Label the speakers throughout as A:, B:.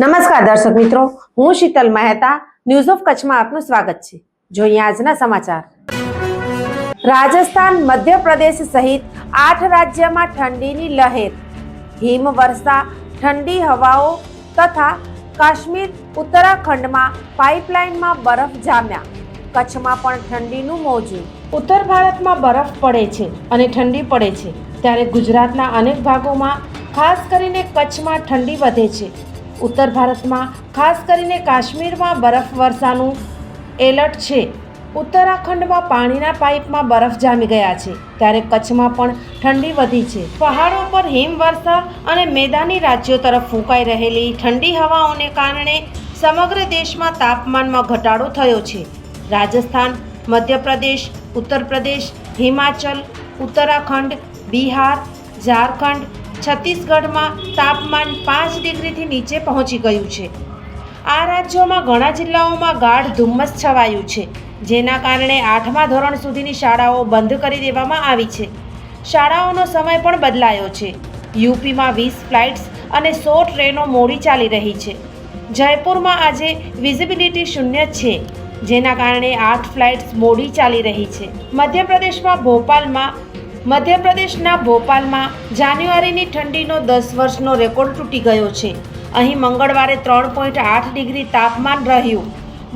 A: નમસ્કાર દર્શક મિત્રો, હું શીતલ મહેતા ન્યૂઝ ઓફ કચ્છમાં આપનું સ્વાગત છે। જોઈએ આજના સમાચાર। રાજસ્થાન, મધ્યપ્રદેશ સહિત 8 રાજ્યમાં ઠંડીની લહેર, હિમવર્ષા, ઠંડી હવાઓ તથા કાશ્મીર, ઉત્તરાખંડમાં પાઇપલાઇનમાં બરફ જામ્યા। કચ્છમાં પણ ઠંડીનું મોજું। ઉત્તર ભારતમાં બરફ પડે છે અને ઠંડી પડે છે, ત્યારે ગુજરાતના અનેક ભાગોમાં ખાસ કરીને કચ્છમાં ઠંડી વધે છે। ઉત્તર ભારતમાં ખાસ કરીને કાશ્મીરમાં બરફ વર્ષાનું એલર્ટ છે। ઉત્તરાખંડમાં પાણીના પાઇપમાં બરફ જામી ગયા છે, ત્યારે કચ્છમાં પણ ઠંડી વધી છે। પહાડો પર હિમવર્ષા અને મેદાની રાજ્યો તરફ ફૂંકાઈ રહેલી ઠંડી હવાઓને કારણે સમગ્ર દેશમાં તાપમાનમાં ઘટાડો થયો છે। રાજસ્થાન, મધ્યપ્રદેશ, ઉત્તર પ્રદેશ, હિમાચલ, ઉત્તરાખંડ, બિહાર, ઝારખંડ, છત્તીસગઢમાં તાપમાન 5 ડિગ્રીથી નીચે પહોંચી ગયું છે। આ રાજ્યોમાં ઘણા જિલ્લાઓમાં ગાઢ ધુમ્મસ છવાયું છે, જેના કારણે 8મા ધોરણ સુધીની શાળાઓ બંધ કરી દેવામાં આવી છે। શાળાઓનો સમય પણ બદલાયો છે। યુપીમાં 20 ફ્લાઇટ્સ અને 100 ટ્રેનો મોડી ચાલી રહી છે। જયપુરમાં આજે વિઝિબિલિટી 0 છે, જેના કારણે 8 ફ્લાઇટ્સ મોડી ચાલી રહી છે। મધ્યપ્રદેશના ભોપાલમાં જાન્યુઆરીની ઠંડીનો 10 વર્ષનો રેકોર્ડ તૂટી ગયો છે। અહીં મંગળવારે 3.8 ડિગ્રી તાપમાન રહ્યું।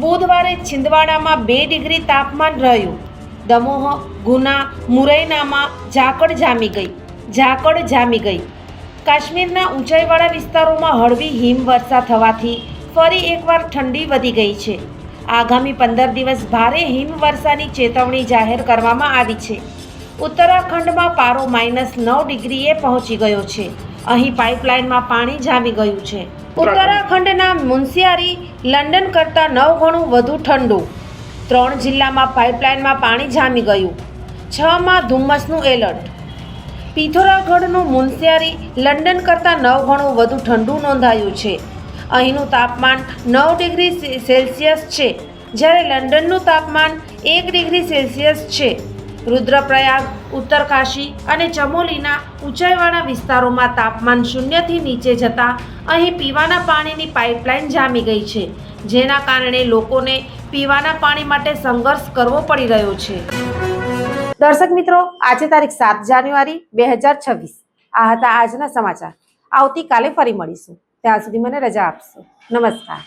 A: બુધવારે છિંદવાડામાં 2 ડિગ્રી તાપમાન રહ્યું। દમોહ, ગુના, મુરૈનામાં ઝાકળ જામી ગઈ। કાશ્મીરના ઊંચાઈવાળા વિસ્તારોમાં હળવી હિમવર્ષા થવાથી ફરી એકવાર ઠંડી વધી ગઈ છે। આગામી 15 દિવસ ભારે હિમવર્ષાની ચેતવણી જાહેર કરવામાં આવી છે। ઉત્તરાખંડમાં પારો -9 ડિગ્રીએ પહોંચી ગયો છે। અહીં પાઇપલાઇનમાં પાણી જામી ગયું છે। ઉત્તરાખંડના મુનસ્યારી લંડન કરતાં 9 ગણું વધુ ઠંડુ। 3 જિલ્લામાં પાઇપલાઇનમાં પાણી જામી ગયું। 6માં ધુમ્મસનું એલર્ટ। પિથોરાગઢનું મુનસ્યારી લંડન કરતાં 9 ગણું વધુ ઠંડુ નોંધાયું છે। અહીંનું તાપમાન 9 ડિગ્રી સેલ્સિયસ છે, જ્યારે લંડનનું તાપમાન 1 ડિગ્રી સેલ્સિયસ છે। રુદ્રપ્રયાગ, ઉત્તરકાશી અને ચમોલીના ઊંચાઈવાળા વિસ્તારોમાં તાપમાન 0થી નીચે જતાં અહીં પીવાના પાણીની પાઇપલાઇન જામી ગઈ છે, જેના કારણે લોકોને પીવાના પાણી માટે સંઘર્ષ કરવો પડી રહ્યો છે। દર્શક મિત્રો, આજે તારીખ 7 જાન્યુઆરી 2026 આ હતા આજના સમાચાર। આવતીકાલે ફરી મળીશું, ત્યાં સુધી મને રજા આપશો। નમસ્કાર।